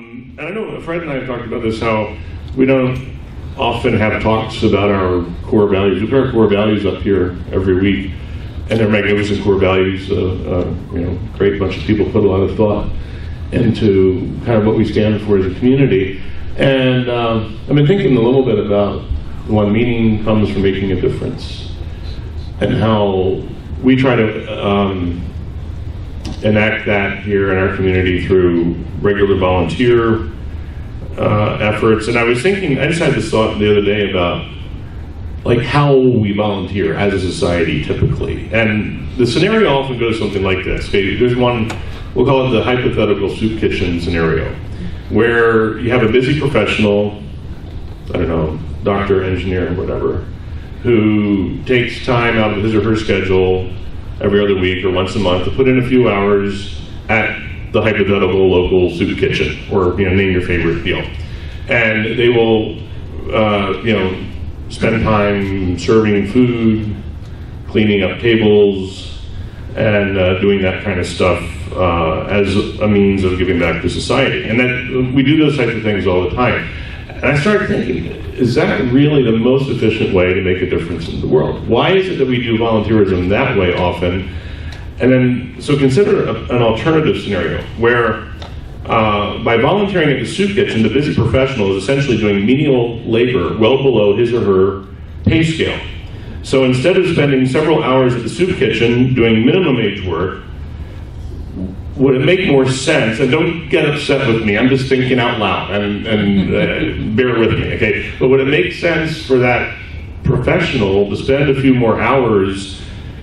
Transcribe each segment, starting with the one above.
And I know Fred and I have talked about this, how we don't often have talks about our core values. We put our core values up here every week, and they're magnificent core values. Great bunch of people put a lot of thought into kind of what we stand for as a community. And I've been thinking a little bit about one meaning comes from making a difference, and how we try to enact that here in our community through regular volunteer efforts. And I was thinking, I just had this thought the other day about like how we volunteer as a society typically. And the scenario often goes something like this. Okay, there's one, we'll call it the hypothetical soup kitchen scenario, where you have a busy professional, I don't know, doctor, engineer, whatever, who takes time out of his or her schedule every other week or once a month to put in a few hours at the hypothetical local soup kitchen, or name your favorite deal. And they will spend time serving food, cleaning up tables, and doing that kind of stuff as a means of giving back to society. And that we do those types of things all the time. And I started thinking, is that really the most efficient way to make a difference in the world? Why is it that we do volunteerism that way often? And then, so consider an alternative scenario where by volunteering at the soup kitchen, the busy professional is essentially doing menial labor well below his or her pay scale. So instead of spending several hours at the soup kitchen doing minimum wage work, would it make more sense, and don't get upset with me, I'm just thinking out loud, and bear with me, okay? But would it make sense for that professional to spend a few more hours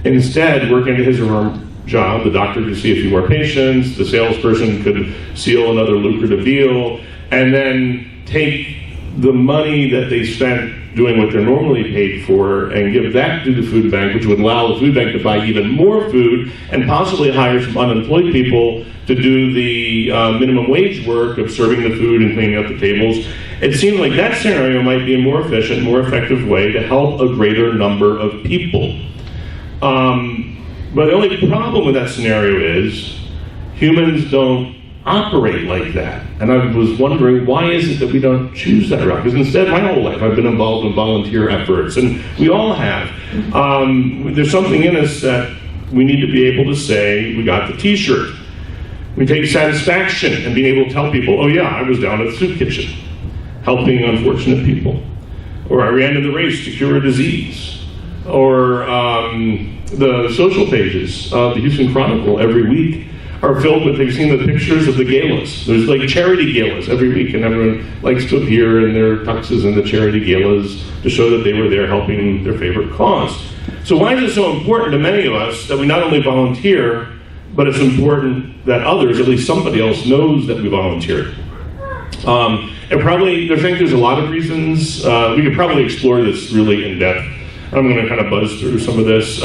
instead working at his or her job? The doctor could see a few more patients, the salesperson could seal another lucrative deal, and then take the money that they spent doing what they're normally paid for and give that to the food bank, which would allow the food bank to buy even more food and possibly hire some unemployed people to do the minimum wage work of serving the food and cleaning up the tables. It seemed like that scenario might be a more efficient, more effective way to help a greater number of people. But the only problem with that scenario is humans don't operate like that. And I was wondering, why is it that we don't choose that route? Because instead, my whole life, I've been involved in volunteer efforts, and we all have. There's something in us that we need to be able to say, we got the t-shirt. We take satisfaction in being able to tell people, oh yeah, I was down at the soup kitchen, helping unfortunate people. Or I ran in the race to cure a disease. Or the social pages of the Houston Chronicle every week are filled with, they've seen the pictures of the galas. There's like charity galas every week, and everyone likes to appear in their tuxes in the charity galas to show that they were there helping their favorite cause. So why is it so important to many of us that we not only volunteer, but it's important that others, at least somebody else, knows that we volunteer? And probably, I think there's a lot of reasons. We could probably explore this really in depth. I'm going to kind of buzz through some of this.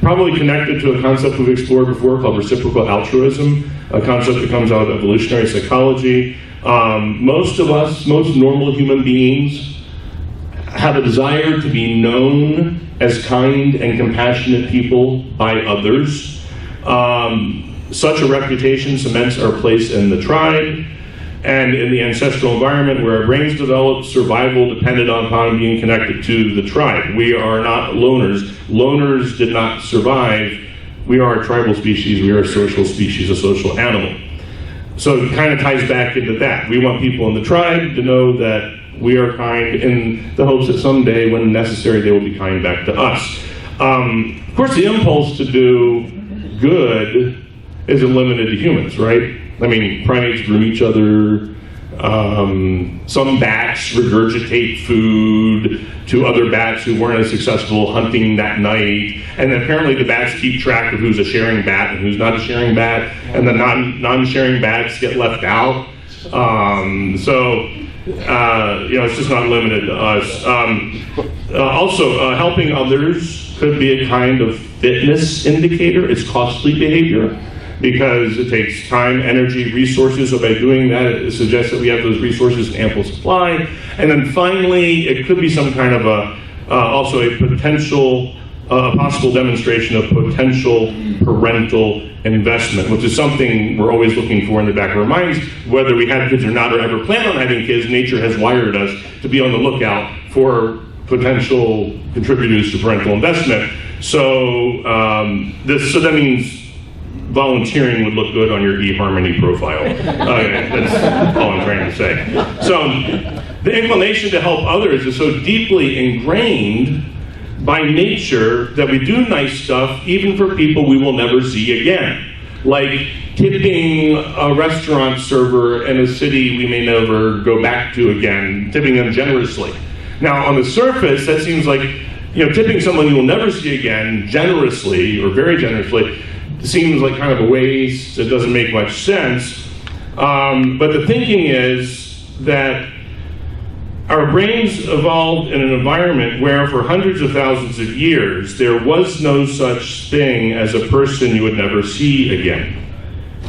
Probably connected to a concept we've explored before called reciprocal altruism, a concept that comes out of evolutionary psychology. Most of us, most normal human beings, have a desire to be known as kind and compassionate people by others. Such a reputation cements our place in the tribe, and in the ancestral environment where our brains developed, survival depended upon being connected to the tribe. We are not loners. Loners did not survive. We are a tribal species. We are a social species, a social animal. So it kind of ties back into that. We want people in the tribe to know that we are kind, in the hopes that someday, when necessary, they will be kind back to us. Of course, the impulse to do good isn't limited to humans, right? I mean, primates groom each other. Some bats regurgitate food to other bats who weren't as successful hunting that night. And apparently the bats keep track of who's a sharing bat and who's not a sharing bat. And the non-sharing bats get left out. It's just not limited to us. Also, helping others could be a kind of fitness indicator. It's costly behavior, because it takes time, energy, resources. So by doing that, it suggests that we have those resources in ample supply. And then finally, it could be some kind of also a possible demonstration of potential parental investment, which is something we're always looking for in the back of our minds. Whether we have kids or not, or ever plan on having kids, nature has wired us to be on the lookout for potential contributors to parental investment. So so that means volunteering would look good on your eHarmony profile. That's all I'm trying to say. So the inclination to help others is so deeply ingrained by nature that we do nice stuff even for people we will never see again. Like tipping a restaurant server in a city we may never go back to again, tipping them generously. Now on the surface, that seems like, tipping someone you will never see again generously, or very generously, seems like kind of a waste. It doesn't make much sense. But the thinking is that our brains evolved in an environment where for hundreds of thousands of years there was no such thing as a person you would never see again,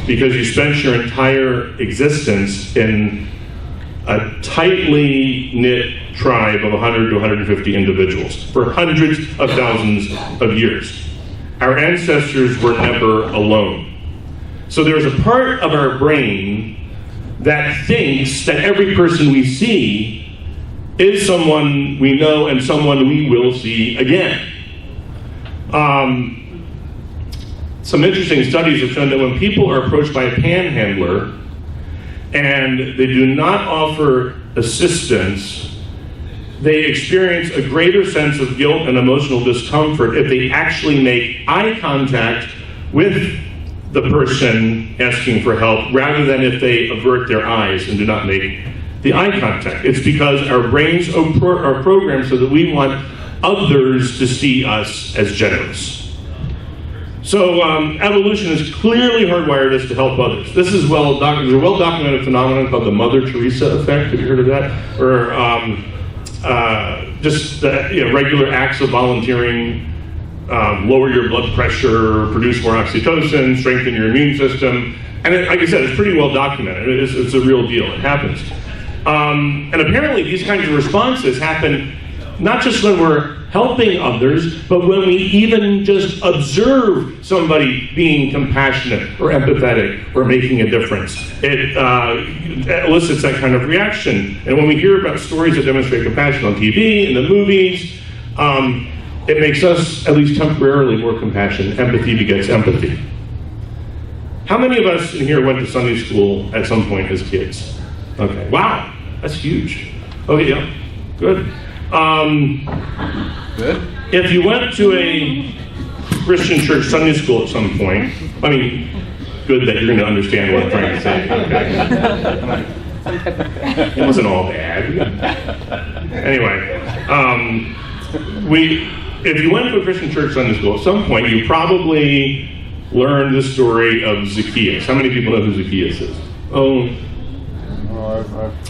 because you spent your entire existence in a tightly knit tribe of 100 to 150 individuals for hundreds of thousands of years. Our ancestors were never alone. So there's a part of our brain that thinks that every person we see is someone we know and someone we will see again. Some interesting studies have shown that when people are approached by a panhandler and they do not offer assistance, they experience a greater sense of guilt and emotional discomfort if they actually make eye contact with the person asking for help, rather than if they avert their eyes and do not make the eye contact. It's because our brains are programmed so that we want others to see us as generous. So evolution has clearly hardwired us to help others. This is there's a well-documented phenomenon called the Mother Teresa effect. Have you heard of that? Or regular acts of volunteering lower your blood pressure, produce more oxytocin, strengthen your immune system. And like I said, it's pretty well documented. It's a real deal. It happens. And apparently these kinds of responses happen not just when we're helping others, but when we even just observe somebody being compassionate or empathetic or making a difference. It elicits that kind of reaction. And when we hear about stories that demonstrate compassion on TV, in the movies, it makes us, at least temporarily, more compassionate. Empathy begets empathy. How many of us in here went to Sunday school at some point as kids? Okay, wow, that's huge. Okay, yeah, good. Good. If you went to a Christian church Sunday school at some point, good that you're going to understand what I'm trying to say. Okay. It wasn't all bad. Anyway, if you went to a Christian church Sunday school at some point, you probably learned the story of Zacchaeus. How many people know who Zacchaeus is?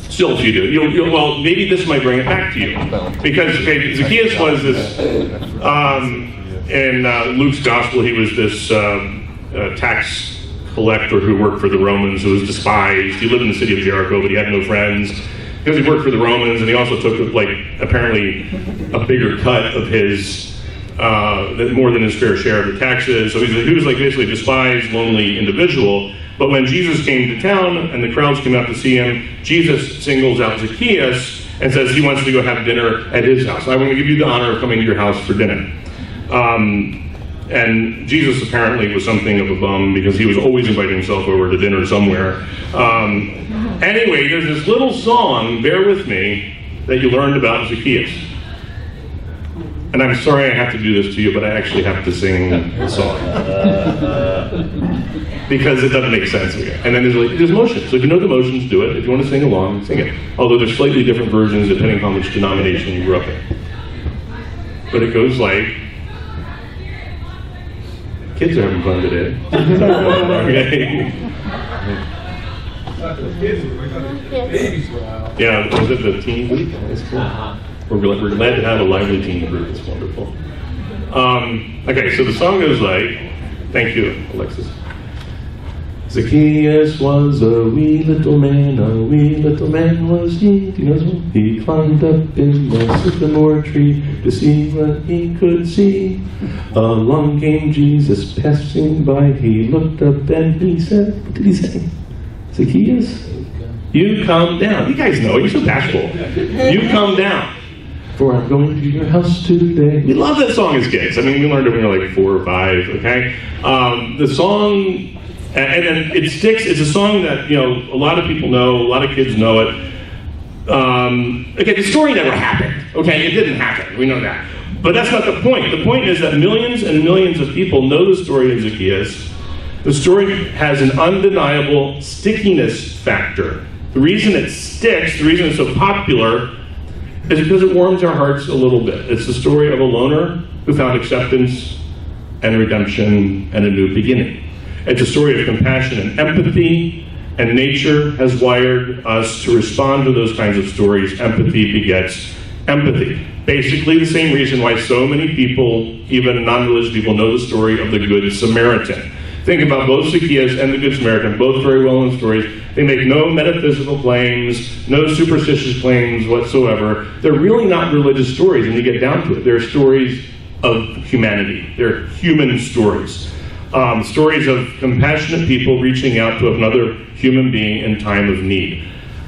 Still, if you do, well, maybe this might bring it back to you, because Zacchaeus was this. In Luke's gospel, he was this tax collector who worked for the Romans, who was despised. He lived in the city of Jericho, but he had no friends because he worked for the Romans, and he also took apparently a bigger cut of his more than his fair share of the taxes. So he was basically a despised, lonely individual. But when Jesus came to town and the crowds came out to see him, Jesus singles out Zacchaeus and says he wants to go have dinner at his house. I want to give you the honor of coming to your house for dinner. And Jesus apparently was something of a bum because he was always inviting himself over to dinner somewhere. Anyway, there's this little song, bear with me, that you learned about Zacchaeus. And I'm sorry I have to do this to you, but I actually have to sing the song. Because it doesn't make sense again. And then there's motion. So if you know the motions, do it. If you want to sing along, sing it. Although there's slightly different versions depending on which denomination you grew up in. But it goes like, kids are having fun today. Okay. Yeah, was it the teen week? That's cool. We're glad to have a lively teen group. It's wonderful. Okay, so the song goes like, thank you, Alexis. Zacchaeus was a wee little man was he. Do you know this one? He climbed up in the sycamore tree to see what he could see. Along came Jesus passing by. He looked up and he said, what did he say? Zacchaeus, you come down. You guys know it. You're so bashful. You come down. For I'm going to your house today. We love that song as kids. I mean, we learned it when we were like 4 or 5, okay? The song, and then it sticks. It's a song that, you know, a lot of people know, a lot of kids know it. Okay, the story never happened, okay? It didn't happen. We know that. But that's not the point. The point is that millions and millions of people know the story of Zacchaeus. The story has an undeniable stickiness factor. The reason it sticks, the reason it's so popular, is because it warms our hearts a little bit. It's the story of a loner who found acceptance and redemption and a new beginning. It's a story of compassion and empathy, and nature has wired us to respond to those kinds of stories. Empathy begets empathy. Basically the same reason why so many people, even non-religious people, know the story of the Good Samaritan. Think about both Zacchaeus and the Good Samaritan, both very well-known stories. They make no metaphysical claims, no superstitious claims whatsoever. They're really not religious stories when you get down to it. They're stories of humanity. They're human stories. Stories of compassionate people reaching out to another human being in time of need.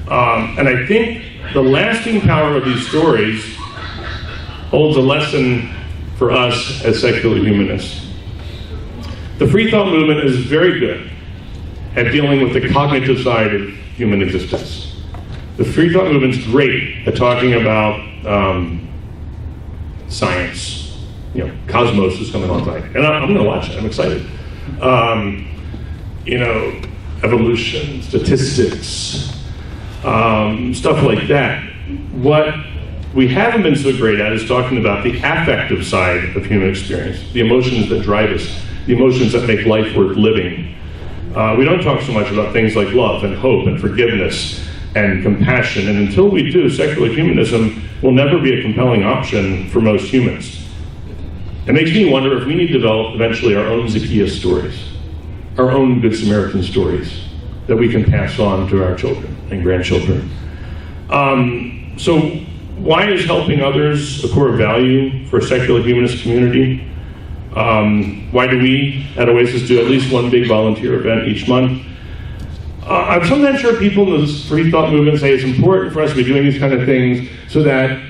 And I think the lasting power of these stories holds a lesson for us as secular humanists. The free thought movement is very good at dealing with the cognitive side of human existence. The free thought movement's great at talking about science. You know, Cosmos is coming on tonight, and I'm going to watch it. I'm excited. You know, evolution, statistics, stuff like that. What we haven't been so great at is talking about the affective side of human experience, the emotions that drive us, the emotions that make life worth living. We don't talk so much about things like love and hope and forgiveness and compassion, and until we do, secular humanism will never be a compelling option for most humans. It makes me wonder if we need to develop eventually our own Zacchaeus stories, our own Good Samaritan stories that we can pass on to our children and grandchildren. So why is helping others a core value for a secular humanist community? Why do we at Oasis do at least one big volunteer event each month? I'm sometimes sure people in this free thought movement say it's important for us to be doing these kind of things so that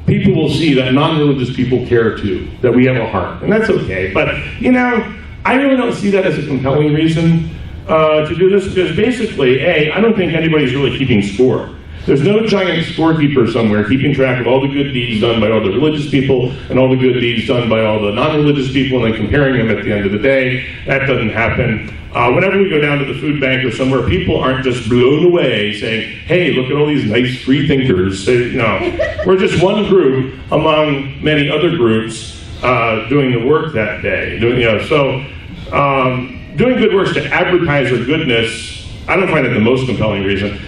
people will see that non-religious people care too, that we have a heart, and that's okay. But, you know, I really don't see that as a compelling reason to do this, because basically, I don't think anybody's really keeping score. There's no giant scorekeeper somewhere keeping track of all the good deeds done by all the religious people and all the good deeds done by all the non-religious people and then comparing them at the end of the day. That doesn't happen. Whenever we go down to the food bank or somewhere, people aren't just blown away saying, hey, look at all these nice free thinkers. No, we're just one group among many other groups doing the work that day. Doing good works to advertise our goodness, I don't find it the most compelling reason.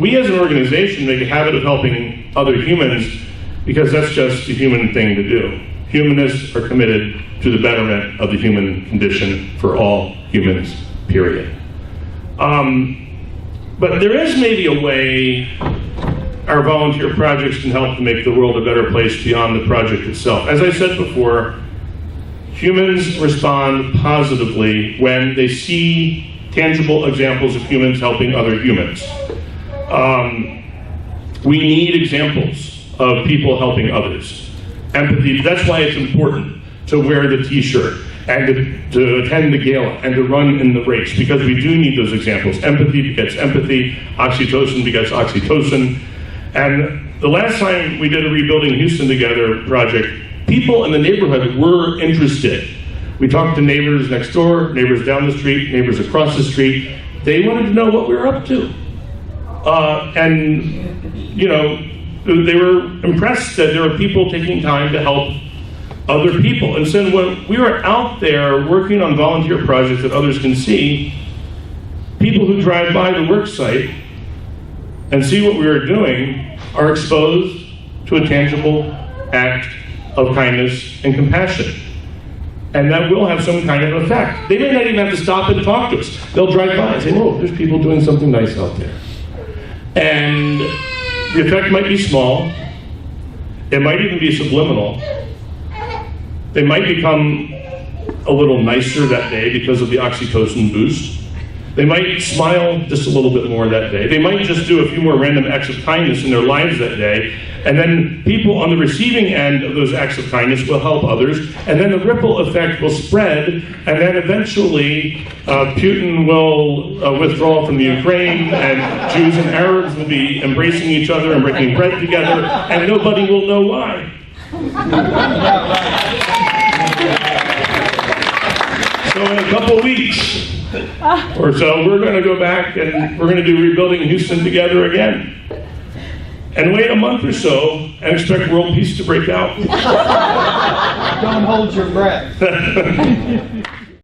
We as an organization make a habit of helping other humans because that's just a human thing to do. Humanists are committed to the betterment of the human condition for all humans, period. But there is maybe a way our volunteer projects can help to make the world a better place beyond the project itself. As I said before, humans respond positively when they see tangible examples of humans helping other humans. We need examples of people helping others. Empathy, that's why it's important to wear the t-shirt and to attend the gala and to run in the race, because we do need those examples. Empathy begets empathy, oxytocin begets oxytocin. And the last time we did a Rebuilding Houston Together project, people in the neighborhood were interested. We talked to neighbors next door, neighbors down the street, neighbors across the street. They wanted to know what we were up to. And, you know, they were impressed that there were people taking time to help other people. And so when we were out there working on volunteer projects that others can see, people who drive by the work site and see what we were doing are exposed to a tangible act of kindness and compassion. And that will have some kind of effect. They may not even have to stop and talk to us. They'll drive by and say, oh, there's people doing something nice out there. And the effect might be small. It might even be subliminal. They might become a little nicer that day because of the oxytocin boost. They might smile just a little bit more that day. They might just do a few more random acts of kindness in their lives that day. And then people on the receiving end of those acts of kindness will help others. And then the ripple effect will spread. And then eventually Putin will withdraw from the Ukraine, and Jews and Arabs will be embracing each other and breaking bread together. And nobody will know why. So in a couple weeks or so, we're going to go back and we're going to do Rebuilding Houston together again. And wait a month or so and expect world peace to break out. Don't hold your breath.